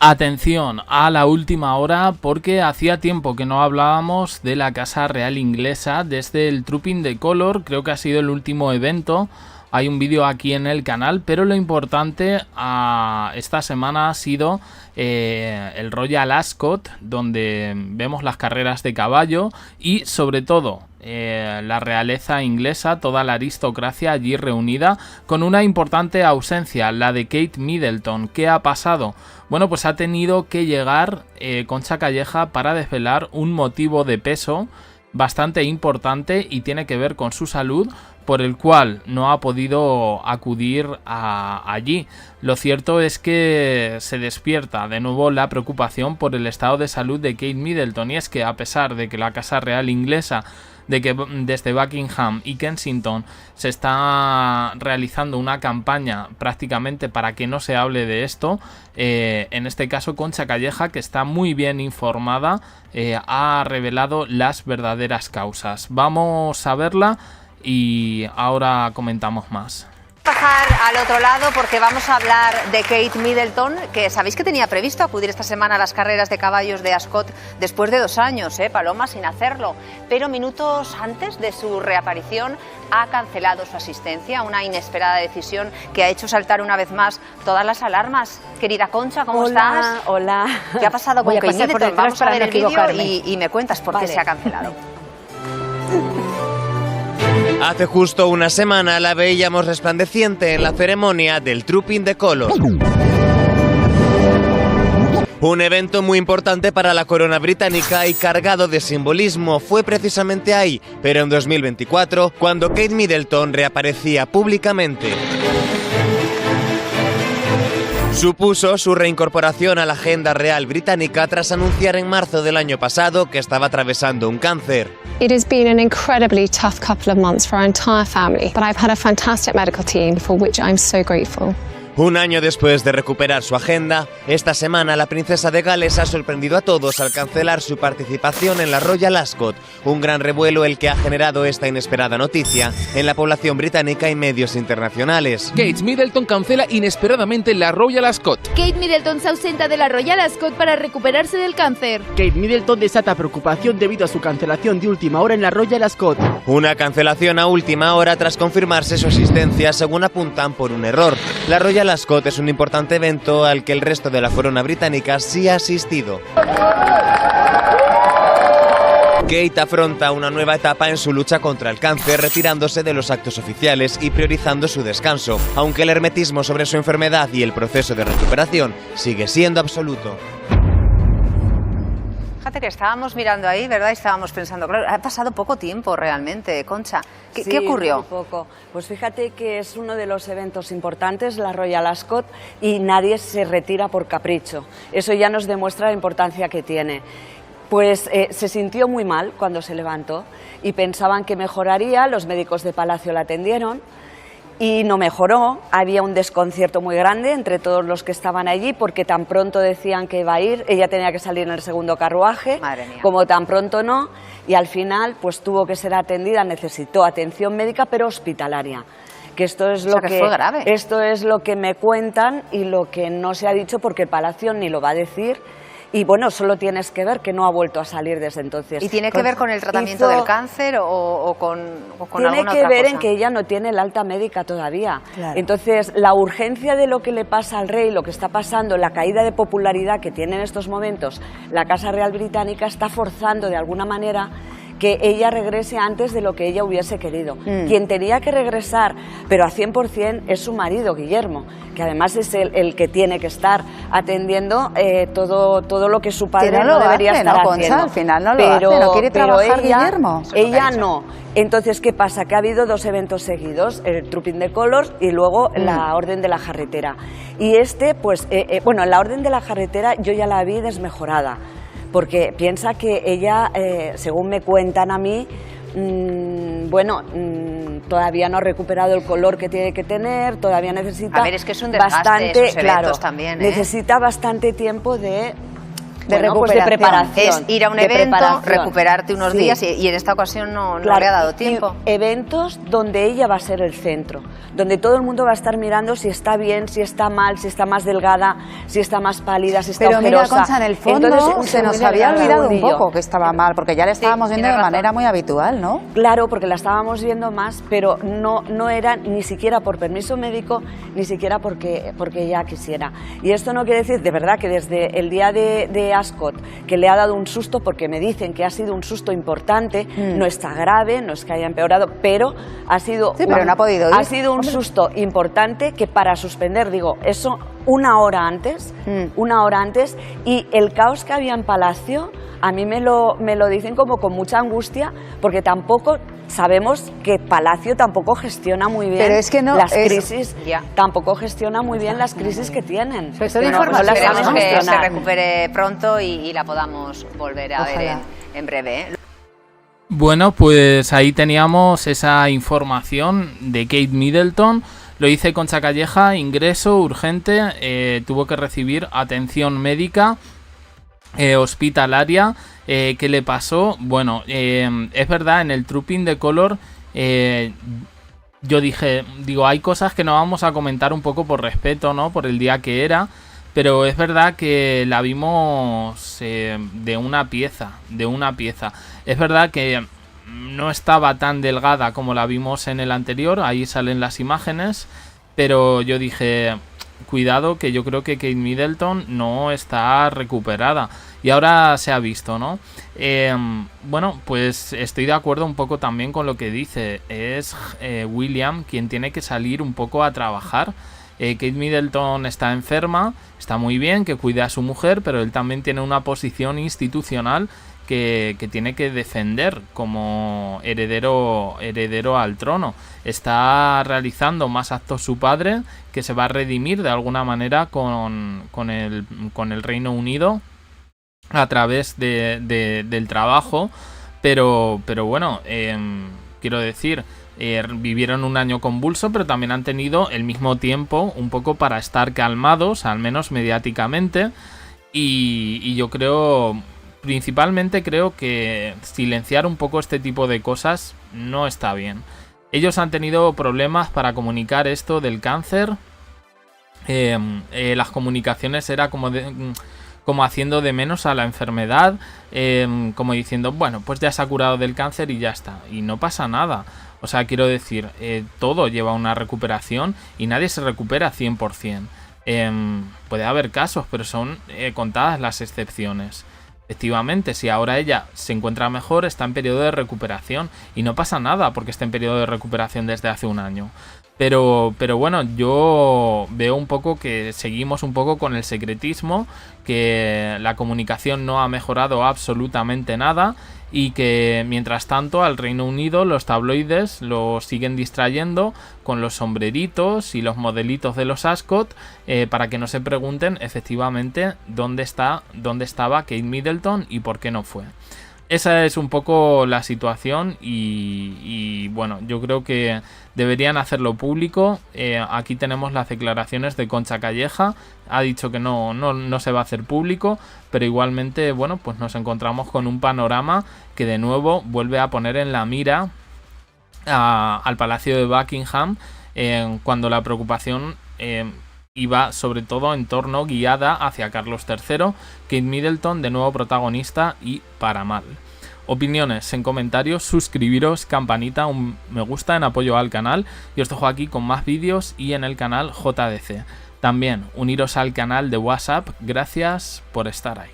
Atención a la última hora, porque hacía tiempo que no hablábamos de la Casa Real Inglesa desde el Trooping the Colour. Creo que ha sido el último evento. Hay un vídeo aquí en el canal, pero lo importante esta semana ha sido el Royal Ascot, donde vemos las carreras de caballo y sobre todo la realeza inglesa, toda la aristocracia allí reunida, con una importante ausencia, la de Kate Middleton. ¿Qué ha pasado? Bueno, pues ha tenido que llegar Concha Calleja para desvelar un motivo de peso bastante importante y tiene que ver con su salud, por el cual no ha podido acudir allí. Lo cierto es que se despierta de nuevo la preocupación por el estado de salud de Kate Middleton, y es que a pesar de que la Casa Real Inglesa, de que desde Buckingham y Kensington se está realizando una campaña prácticamente para que no se hable de esto, en este caso Concha Calleja, que está muy bien informada, ha revelado las verdaderas causas. Vamos a verla y ahora comentamos más. Pasar al otro lado porque vamos a hablar de Kate Middleton, que sabéis que tenía previsto acudir esta semana a las carreras de caballos de Ascot después de 2 años, Paloma, sin hacerlo, pero minutos antes de su reaparición ha cancelado su asistencia, una inesperada decisión que ha hecho saltar una vez más todas las alarmas. Querida Concha, ¿cómo estás? Hola. ¿Qué ha pasado con Kate Middleton? Vamos a ver el vídeo y me cuentas por qué se ha cancelado. Hace justo una semana la veíamos resplandeciente en la ceremonia del Trooping the Colour. Un evento muy importante para la corona británica y cargado de simbolismo. Fue precisamente ahí, pero en 2024, cuando Kate Middleton reaparecía públicamente. Supuso su reincorporación a la agenda real británica tras anunciar en marzo del año pasado que estaba atravesando un cáncer. It has been an incredibly tough couple of months for our entire family, but I've had a fantastic medical team for which I'm so grateful. Un año después de recuperar su agenda, esta semana la princesa de Gales ha sorprendido a todos al cancelar su participación en la Royal Ascot, un gran revuelo el que ha generado esta inesperada noticia en la población británica y medios internacionales. Kate Middleton cancela inesperadamente la Royal Ascot. Kate Middleton se ausenta de la Royal Ascot para recuperarse del cáncer. Kate Middleton desata preocupación debido a su cancelación de última hora en la Royal Ascot. Una cancelación a última hora tras confirmarse su asistencia, según apuntan, por un error. La Royal Ascot es un importante evento al que el resto de la corona británica sí ha asistido. Kate afronta una nueva etapa en su lucha contra el cáncer, retirándose de los actos oficiales y priorizando su descanso, aunque el hermetismo sobre su enfermedad y el proceso de recuperación sigue siendo absoluto. Fíjate que estábamos mirando ahí, ¿verdad? Y estábamos pensando, claro, ha pasado poco tiempo realmente, Concha. ¿Qué ocurrió? Muy poco. Pues fíjate que es uno de los eventos importantes, la Royal Ascot, y nadie se retira por capricho. Eso ya nos demuestra la importancia que tiene. Pues se sintió muy mal cuando se levantó y pensaban que mejoraría, los médicos de Palacio la atendieron. Y no mejoró, había un desconcierto muy grande entre todos los que estaban allí porque tan pronto decían que iba a ir, ella tenía que salir en el segundo carruaje, como tan pronto no, y al final pues tuvo que ser atendida, necesitó atención médica pero hospitalaria. Que esto es lo que fue grave. Esto es lo que me cuentan y lo que no se ha dicho porque el Palacio ni lo va a decir. Y bueno, solo tienes que ver que no ha vuelto a salir desde entonces. ¿Y tiene que ver con el tratamiento del cáncer o con alguna otra cosa? Tiene que ver en que ella no tiene el alta médica todavía. Claro. Entonces, la urgencia de lo que le pasa al rey, lo que está pasando, la caída de popularidad que tiene en estos momentos la Casa Real Británica está forzando de alguna manera que ella regrese antes de lo que ella hubiese querido. Quien tenía que regresar, pero a 100%, es su marido, Guillermo, que además es el que tiene que estar atendiendo todo lo que su padre no debería estar haciendo. Concha, al final no lo hace, no quiere trabajar Guillermo. Ella no. Entonces, ¿qué pasa? Que ha habido 2 eventos seguidos, el Trooping the Colour y luego la Orden de la Jarretera. Y pues, bueno, la Orden de la Jarretera yo ya la vi desmejorada, porque piensa que ella, según me cuentan a mí, todavía no ha recuperado el color que tiene que tener, todavía necesita es que es un desgaste bastante, esos eventos también, necesita bastante tiempo de Bueno, pues de preparación. Es ir a un evento, recuperarte unos días y en esta ocasión no le ha dado tiempo. Eventos donde ella va a ser el centro, donde todo el mundo va a estar mirando si está bien, si está mal, si está más delgada, si está más pálida, si está ojerosa. Pero mira, Concha, en el fondo entonces, se nos había olvidado un poco que estaba mal, porque ya le estábamos viendo de manera muy habitual, ¿no? Claro, porque la estábamos viendo más, pero no era ni siquiera por permiso médico, ni siquiera porque ella quisiera. Y esto no quiere decir, de verdad, que desde el día de Ascot, que le ha dado un susto, porque me dicen que ha sido un susto importante, no está grave, no es que haya empeorado, pero ha sido, pero no ha podido ir. Ha sido un susto importante que para suspender, digo, eso una hora antes, y el caos que había en Palacio, a mí me lo dicen como con mucha angustia, porque tampoco sabemos que Palacio tampoco gestiona muy bien las crisis, tampoco gestiona muy bien las crisis que tienen. Esperemos que se recupere pronto y la podamos volver a ver en breve, ¿eh? Bueno, pues ahí teníamos esa información de Kate Middleton. Lo dice Concha Calleja, ingreso urgente, tuvo que recibir atención médica hospitalaria. ¿Qué le pasó? Bueno, es verdad, en el Trooping de Color yo digo, hay cosas que no vamos a comentar un poco por respeto, ¿no? Por el día que era, pero es verdad que la vimos de una pieza. Es verdad que no estaba tan delgada como la vimos en el anterior, ahí salen las imágenes, pero yo dije, cuidado, que yo creo que Kate Middleton no está recuperada. Y ahora se ha visto, ¿no? Bueno, pues estoy de acuerdo un poco también con lo que dice. Es William quien tiene que salir un poco a trabajar. Kate Middleton está enferma, está muy bien que cuide a su mujer, pero él también tiene una posición institucional que tiene que defender como heredero al trono. Está realizando más actos su padre, que se va a redimir de alguna manera con el Reino Unido a través del trabajo, pero bueno, quiero decir, vivieron un año convulso, pero también han tenido el mismo tiempo un poco para estar calmados, al menos mediáticamente, y yo principalmente creo que silenciar un poco este tipo de cosas no está bien. Ellos han tenido problemas para comunicar esto del cáncer. Las comunicaciones era como haciendo de menos a la enfermedad, como diciendo, bueno, pues ya se ha curado del cáncer y ya está, y no pasa nada. O sea, quiero decir, todo lleva una recuperación y nadie se recupera 100%. Puede haber casos, pero son contadas las excepciones. Efectivamente, si ahora ella se encuentra mejor, está en periodo de recuperación y no pasa nada porque está en periodo de recuperación desde hace un año. Pero bueno, yo veo un poco que seguimos un poco con el secretismo, que la comunicación no ha mejorado absolutamente nada y que mientras tanto al Reino Unido los tabloides lo siguen distrayendo con los sombreritos y los modelitos de los Ascot para que no se pregunten efectivamente dónde estaba Kate Middleton y por qué no fue. Esa es un poco la situación y bueno, yo creo que deberían hacerlo público. Aquí tenemos las declaraciones de Concha Calleja. Ha dicho que no se va a hacer público, pero igualmente, bueno, pues nos encontramos con un panorama que de nuevo vuelve a poner en la mira al Palacio de Buckingham, cuando la preocupación iba sobre todo en torno guiada hacia Carlos III, Kate Middleton de nuevo protagonista y para mal. Opiniones en comentarios, suscribiros, campanita, un me gusta en apoyo al canal y os dejo aquí con más vídeos y en el canal JDC. También uniros al canal de WhatsApp, gracias por estar ahí.